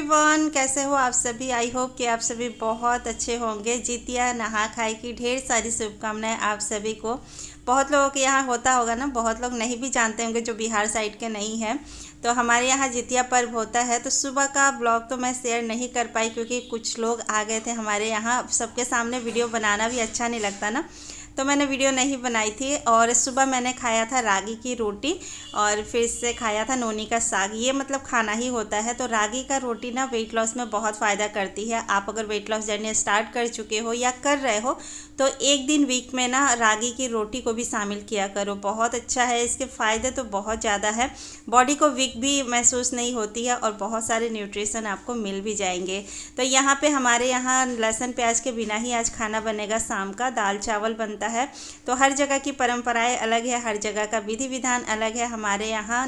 Everyone, कैसे हो आप सभी। आई होप कि आप सभी बहुत अच्छे होंगे। जितिया नहा खाए की ढेर सारी शुभकामनाएं आप सभी को। बहुत लोगों के यहाँ होता होगा ना, बहुत लोग नहीं भी जानते होंगे जो बिहार साइड के नहीं हैं। तो हमारे यहाँ जितिया पर्व होता है। तो सुबह का ब्लॉग तो मैं शेयर नहीं कर पाई क्योंकि कुछ लोग आ गए थे हमारे यहाँ। सबके सामने वीडियो बनाना भी अच्छा नहीं लगता ना, तो मैंने वीडियो नहीं बनाई थी। और सुबह मैंने खाया था रागी की रोटी और फिर से खाया था नोनी का साग। ये मतलब खाना ही होता है। तो रागी का रोटी ना वेट लॉस में बहुत फ़ायदा करती है। आप अगर वेट लॉस जर्नी स्टार्ट कर चुके हो या कर रहे हो तो एक दिन वीक में ना रागी की रोटी को भी शामिल किया करो। बहुत अच्छा है, इसके फ़ायदे तो बहुत ज़्यादा है। बॉडी को वीक भी महसूस नहीं होती है और बहुत सारे न्यूट्रिशन आपको मिल भी जाएंगे। तो यहाँ पे हमारे यहाँ लहसुन प्याज के बिना ही आज खाना बनेगा। शाम का दाल चावल बनता है। तो हर जगह की परंपराएं अलग है, हर जगह का विधि विधान अलग है। हमारे यहाँ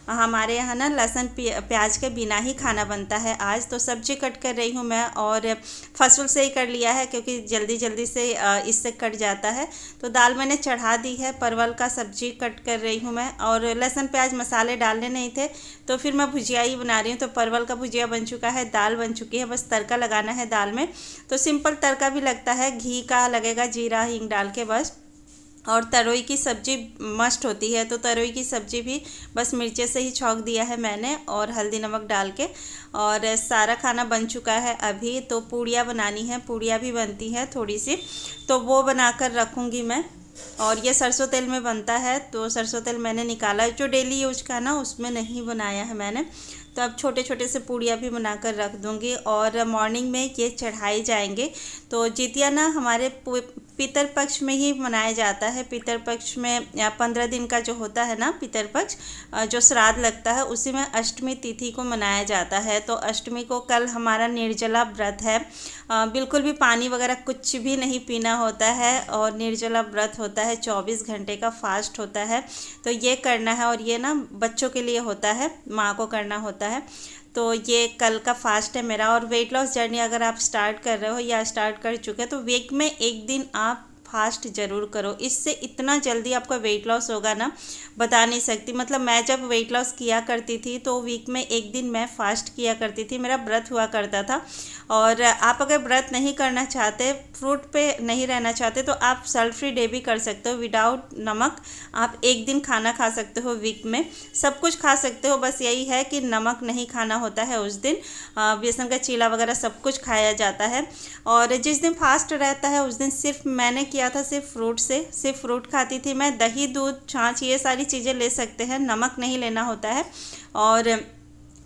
हमारे यहाँ ना लहसुन प्याज के बिना ही खाना बनता है आज। तो सब्जी कट कर रही हूँ मैं, और फसुल से ही कर लिया है क्योंकि जल्दी से इससे कट जाता है। तो दाल मैंने चढ़ा दी है। परवल का सब्जी कट कर रही हूँ मैं, और लहसुन प्याज मसाले डालने नहीं थे तो फिर मैं भुजिया ही बना रही हूँ। तो परवल का भुजिया बन चुका है, दाल बन चुकी है, बस तड़का लगाना है दाल में। तो सिंपल तड़का भी लगता है, घी का लगेगा, जीरा हींग डाल के बस। और तरोई की सब्ज़ी मस्ट होती है। तो तरोई की सब्ज़ी भी बस मिर्चे से ही छौंक दिया है मैंने और हल्दी नमक डाल के। और सारा खाना बन चुका है अभी। तो पूड़ियाँ बनानी है, पूड़ियाँ भी बनती हैं थोड़ी सी, तो वो बनाकर रखूँगी मैं। और ये सरसों तेल में बनता है। तो सरसों तेल मैंने निकाला, जो डेली यूज का ना उसमें नहीं बनाया है मैंने। तो अब छोटे छोटे से पूड़ियाँ भी बनाकर रख दूँगी और मॉर्निंग में ये चढ़ाई जाएंगे। तो जितिया ना हमारे पितर पक्ष में ही मनाया जाता है। पितर पक्ष में 15 दिन का जो होता है ना पितर पक्ष, जो श्राद्ध लगता है, उसी में अष्टमी तिथि को मनाया जाता है। तो अष्टमी को कल हमारा निर्जला व्रत है। बिल्कुल भी पानी वगैरह कुछ भी नहीं पीना होता है और निर्जला व्रत होता है, 24 घंटे का फास्ट होता है। तो ये करना है, और ये ना बच्चों के लिए होता है, माँ को करना होता है। तो ये कल का फास्ट है मेरा। और वेट लॉस जर्नी अगर आप स्टार्ट कर रहे हो या स्टार्ट कर चुके हैं तो वीक में एक दिन आप फास्ट ज़रूर करो। इससे इतना जल्दी आपका वेट लॉस होगा ना, बता नहीं सकती। मतलब मैं जब वेट लॉस किया करती थी तो वीक में एक दिन मैं फास्ट किया करती थी, मेरा व्रत हुआ करता था। और आप अगर व्रत नहीं करना चाहते, फ्रूट पे नहीं रहना चाहते, तो आप सल्ट फ्री डे भी कर सकते हो। विदाउट नमक आप एक दिन खाना खा सकते हो वीक में। सब कुछ खा सकते हो, बस यही है कि नमक नहीं खाना होता है उस दिन। बेसन का चीला वगैरह सब कुछ खाया जाता है। और जिस दिन फास्ट रहता है उस दिन सिर्फ मैंने किया था, सिर्फ फ्रूट खाती थी मैं। दही दूध छाछ ये सारी चीज़ें ले सकते हैं, नमक नहीं लेना होता है। और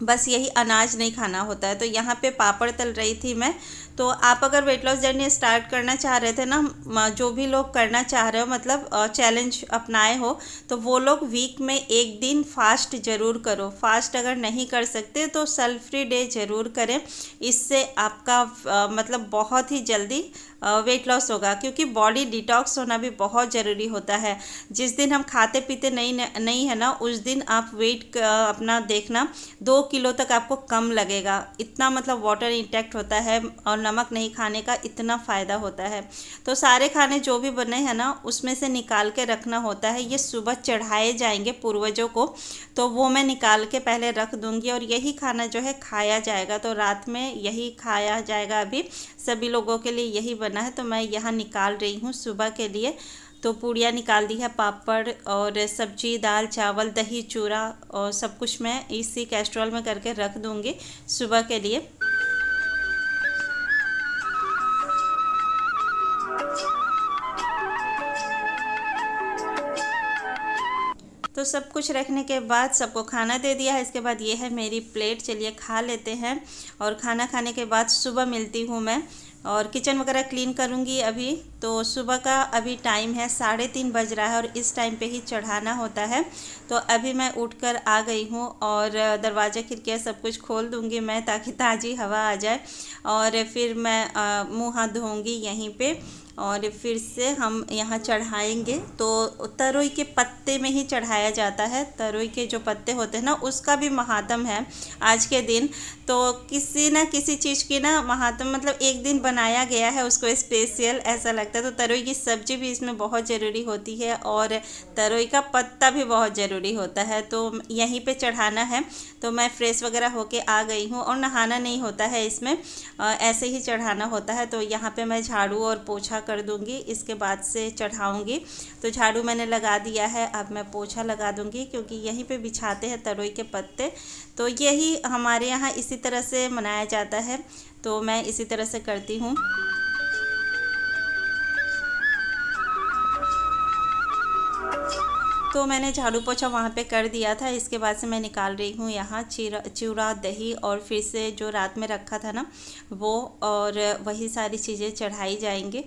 बस यही अनाज नहीं खाना होता है। तो यहाँ पे पापड़ तल रही थी मैं। तो आप अगर वेट लॉस जर्नी स्टार्ट करना चाह रहे थे ना, जो भी लोग करना चाह रहे हो, मतलब चैलेंज अपनाए हो, तो वो लोग वीक में एक दिन फास्ट ज़रूर करो। फास्ट अगर नहीं कर सकते तो सल्ट फ्री डे ज़रूर करें। इससे आपका मतलब बहुत ही जल्दी वेट लॉस होगा, क्योंकि बॉडी डिटॉक्स होना भी बहुत ज़रूरी होता है। जिस दिन हम खाते पीते नहीं है ना, उस दिन आप वेट अपना देखना 2 किलो तक आपको कम लगेगा। इतना मतलब वाटर इंटेक्ट होता है और नमक नहीं खाने का इतना फ़ायदा होता है। तो सारे खाने जो भी बने हैं ना उसमें से निकाल के रखना होता है। ये सुबह चढ़ाए जाएंगे पूर्वजों को, तो वो मैं निकाल के पहले रख दूंगी और यही खाना जो है खाया जाएगा। तो रात में यही खाया जाएगा। अभी सभी लोगों के लिए यही बना है, तो मैं यहाँ निकाल रही हूँ सुबह के लिए। तो पूड़ियाँ निकाल दी है, पापड़ और सब्जी, दाल चावल, दही चूड़ा और सब कुछ मैं इसी कैस्ट्रॉल में करके रख दूँगी सुबह के लिए। तो सब कुछ रखने के बाद सबको खाना दे दिया है। इसके बाद ये है मेरी प्लेट, चलिए खा लेते हैं। और खाना खाने के बाद सुबह मिलती हूँ मैं, और किचन वगैरह क्लीन करूँगी अभी। तो सुबह का अभी टाइम है 3:30 बज रहा है और इस टाइम पे ही चढ़ाना होता है। तो अभी मैं उठकर आ गई हूँ और दरवाज़ा खिड़कियाँ सब कुछ खोल दूँगी मैं, ताकि ताज़ी हवा आ जाए। और फिर मैं मुँह हाथ धोऊँगी यहीं पे, और फिर से हम यहाँ चढ़ाएंगे। तो तरोई के पत्ते में ही चढ़ाया जाता है। तरोई के जो पत्ते होते हैं ना, उसका भी महात्म है आज के दिन। तो किसी ना किसी चीज़ की ना महात्म, मतलब एक दिन बनाया गया है उसको स्पेशल ऐसा लगता है। तो तरोई की सब्ज़ी भी इसमें बहुत ज़रूरी होती है और तरोई का पत्ता भी बहुत ज़रूरी होता है। तो यहीं पे चढ़ाना है। तो मैं फ्रेश वगैरह होके आ गई हूँ और नहाना नहीं होता है इसमें, ऐसे ही चढ़ाना होता है। तो यहाँ पे मैं झाड़ू और पोछा कर दूँगी, इसके बाद से चढ़ाऊँगी। तो झाड़ू मैंने लगा दिया है, अब मैं पोछा लगा दूँगी क्योंकि यहीं पे बिछाते हैं तरोई के पत्ते। तो यही हमारे यहाँ इसी तरह से मनाया जाता है, तो मैं इसी तरह से करती हूँ। तो मैंने झाड़ू पोछा वहाँ पे कर दिया था। इसके बाद से मैं निकाल रही हूँ यहाँ चूड़ा, दही और फिर से जो रात में रखा था ना वो, और वही सारी चीज़ें चढ़ाई जाएंगी।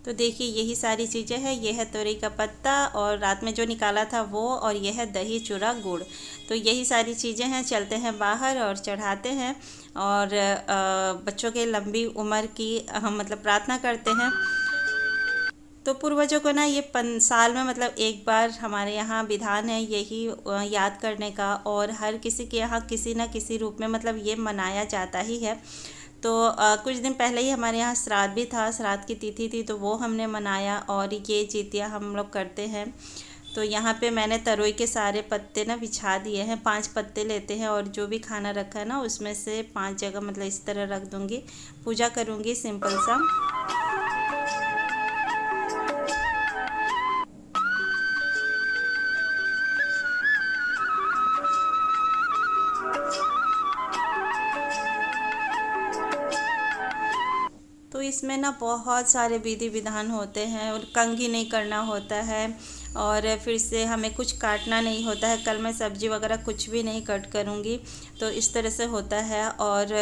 तो देखिए यही सारी चीज़ें हैं। ये है तोरई का पत्ता और रात में जो निकाला था वो, और ये है दही, चूड़ा, गुड़। तो यही सारी चीज़ें हैं। चलते हैं बाहर और चढ़ाते हैं और बच्चों के लंबी उम्र की हम मतलब प्रार्थना करते हैं। तो पूर्वजों को ना ये साल में मतलब एक बार हमारे यहाँ विधान है यही याद करने का, और हर किसी के यहाँ किसी न किसी रूप में मतलब ये मनाया जाता ही है। तो कुछ दिन पहले ही हमारे यहाँ श्राद्ध भी था, श्राद्ध की तिथि थी, तो वो हमने मनाया और ये जितिया हम लोग करते हैं। तो यहाँ पे मैंने तरोई के सारे पत्ते ना बिछा दिए हैं। 5 पत्ते लेते हैं और जो भी खाना रखा है ना उसमें से 5 जगह मतलब इस तरह रख दूँगी। पूजा करूँगी सिंपल सा। तो इसमें ना बहुत सारे विधि विधान होते हैं और कंघी नहीं करना होता है, और फिर से हमें कुछ काटना नहीं होता है। कल मैं सब्ज़ी वगैरह कुछ भी नहीं कट करूँगी। तो इस तरह से होता है। और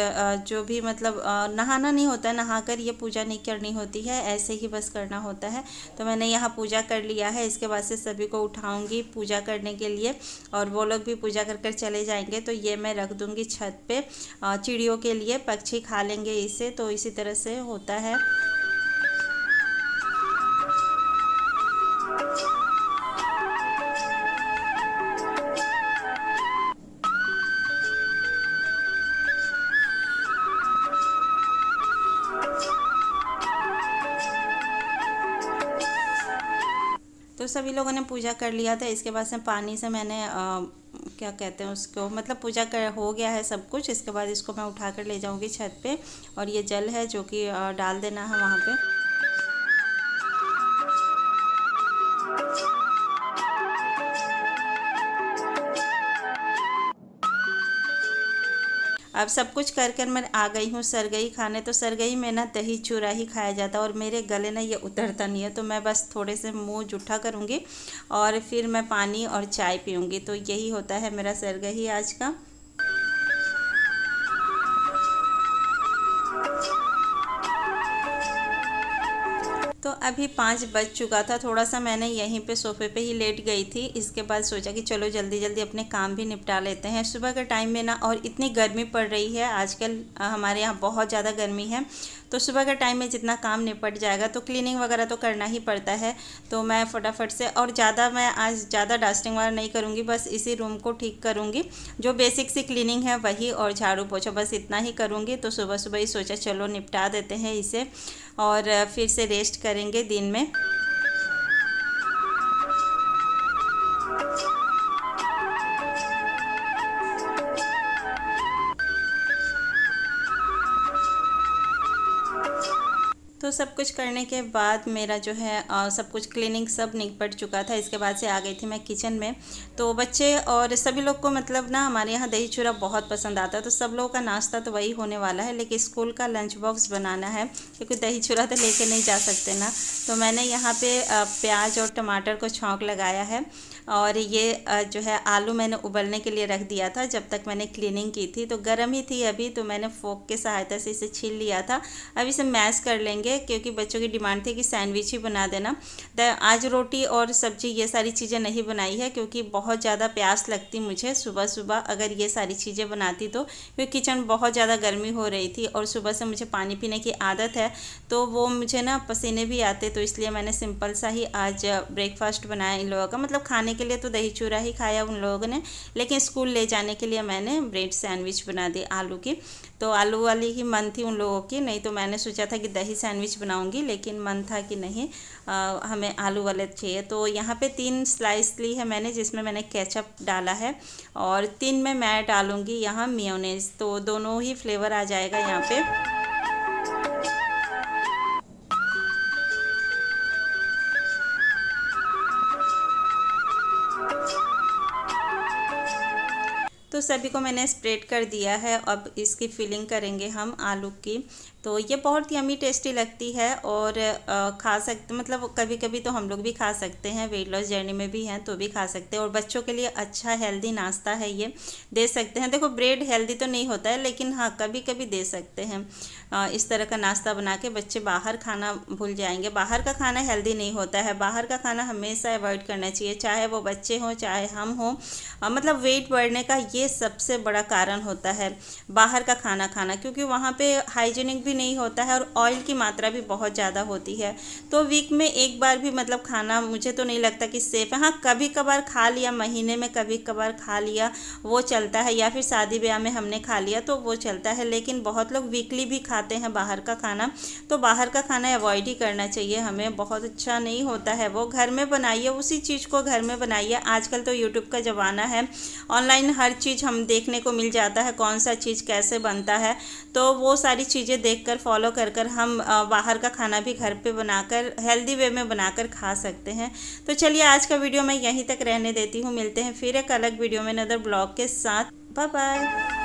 जो भी मतलब नहाना नहीं होता है, नहाकर ये पूजा नहीं करनी होती है, ऐसे ही बस करना होता है। तो मैंने यहाँ पूजा कर लिया है। इसके बाद से सभी को उठाऊँगी पूजा करने के लिए, और वो लोग भी पूजा कर कर चले जाएंगे। तो ये मैं रख दूँगी छत पे चिड़ियों के लिए, पक्षी खा लेंगे इसे। तो इसी तरह से होता है। तो सभी लोगों ने पूजा कर लिया था। इसके बाद से पानी से मैंने क्या कहते हैं उसको, मतलब पूजा कर हो गया है सब कुछ। इसके बाद इसको मैं उठा कर ले जाऊंगी छत पे, और ये जल है जो कि डाल देना है वहाँ पे। अब सब कुछ कर कर मैं आ गई हूँ सरगई खाने। तो सरगई में ना दही चूड़ा ही खाया जाता है और मेरे गले ना ये उतरता नहीं है। तो मैं बस थोड़े से मुंह जूठा करूँगी और फिर मैं पानी और चाय पीऊँगी। तो यही होता है मेरा सरगई आज का। तो अभी 5 बज चुका था। थोड़ा सा मैंने यहीं पे सोफ़े पे ही लेट गई थी। इसके बाद सोचा कि चलो जल्दी जल्दी अपने काम भी निपटा लेते हैं। सुबह के टाइम में ना, और इतनी गर्मी पड़ रही है आजकल, हमारे यहाँ बहुत ज़्यादा गर्मी है। तो सुबह के टाइम में जितना काम निपट जाएगा, तो क्लीनिंग वगैरह तो करना ही पड़ता है। तो मैं फटाफट से, और मैं आज ज़्यादा डस्टिंग वगैरह नहीं करूँगी, बस इसी रूम को ठीक करूँगी। जो बेसिक सी क्लीनिंग है वही, और झाड़ू पोछा बस इतना ही करूँगी। तो सुबह सुबह ही सोचा चलो निपटा देते हैं इसे, और फिर से रेस्ट करेंगे दिन में। तो सब कुछ करने के बाद मेरा जो है सब कुछ क्लीनिंग सब निपट चुका था। इसके बाद से आ गई थी मैं किचन में। तो बच्चे और सभी लोग को मतलब ना हमारे यहाँ दही चूड़ा बहुत पसंद आता है। तो सब लोगों का नाश्ता तो वही होने वाला है, लेकिन स्कूल का लंच बॉक्स बनाना है क्योंकि दही चूड़ा तो लेके नहीं जा सकते ना। तो मैंने यहाँ पे प्याज और टमाटर को छौंक लगाया है। और ये जो है आलू मैंने उबलने के लिए रख दिया था जब तक मैंने क्लीनिंग की थी। तो गर्म ही थी अभी, तो मैंने फोक के सहायता से इसे छील लिया था। अब इसे मैश कर लेंगे क्योंकि बच्चों की डिमांड थी कि सैंडविच ही बना देना। आज रोटी और सब्जी ये सारी चीज़ें नहीं बनाई है क्योंकि बहुत ज़्यादा प्यास लगती मुझे सुबह सुबह अगर ये सारी चीज़ें बनाती तो, क्योंकि किचन बहुत ज़्यादा गर्मी हो रही थी और सुबह से मुझे पानी पीने की आदत है, तो वो मुझे ना पसीने भी आते, तो इसलिए मैंने सिंपल सा ही आज ब्रेकफास्ट बनाया इन लोगों का। मतलब खाने के लिए तो दही चूरा ही खाया उन लोगों ने, लेकिन स्कूल ले जाने के लिए मैंने ब्रेड सैंडविच बना दी आलू की। तो आलू वाली ही मन थी उन लोगों की, नहीं तो मैंने सोचा था कि दही सैंडविच बनाऊंगी, लेकिन मन था कि नहीं हमें आलू वाले चाहिए। तो यहाँ पे 3 स्लाइस ली है मैंने, जिसमें मैंने केचप डाला है और 3 में मैं डालूंगी यहाँ मेयोनेज़, तो दोनों ही फ्लेवर आ जाएगा यहाँ पे। तो सभी को मैंने स्प्रेड कर दिया है। अब इसकी फिलिंग करेंगे हम आलू की। तो ये बहुत यमी टेस्टी लगती है और खा सकते, मतलब कभी कभी तो हम लोग भी खा सकते हैं, वेट लॉस जर्नी में भी हैं तो भी खा सकते हैं, और बच्चों के लिए अच्छा हेल्दी नाश्ता है, ये दे सकते हैं। देखो ब्रेड हेल्दी तो नहीं होता है, लेकिन हाँ कभी कभी दे सकते हैं इस तरह का नाश्ता बना के। बच्चे बाहर खाना भूल जाएंगे, बाहर का खाना हेल्दी नहीं होता है, बाहर का खाना हमेशा अवॉइड करना चाहिए, चाहे वो बच्चे हों चाहे हम हों। मतलब वेट बढ़ने का ये सबसे बड़ा कारण होता है बाहर का खाना खाना, क्योंकि वहाँ पे हाइजीनिक भी नहीं होता है और ऑयल की मात्रा भी बहुत ज़्यादा होती है। तो वीक में एक बार भी मतलब खाना मुझे तो नहीं लगता कि सेफ़ है। हाँ कभी कभार खा लिया, महीने में कभी कभार खा लिया वो चलता है, या फिर शादी ब्याह में हमने खा लिया तो वो चलता है, लेकिन बहुत लोग वीकली भी खाते हैं बाहर का खाना। तो बाहर का खाना अवॉइड ही करना चाहिए हमें, बहुत अच्छा नहीं होता है वो। घर में बनाइए, उसी चीज़ को घर में बनाइए। आजकल तो यूट्यूब का ज़माना है, ऑनलाइन हर चीज़ हम देखने को मिल जाता है, कौन सा चीज़ कैसे बनता है, तो वो सारी चीज़ें देखकर फॉलो कर हम बाहर का खाना भी घर पे बनाकर हेल्दी वे में बनाकर खा सकते हैं। तो चलिए आज का वीडियो मैं यहीं तक रहने देती हूँ, मिलते हैं फिर एक अलग वीडियो में अदर ब्लॉग के साथ। Bye bye.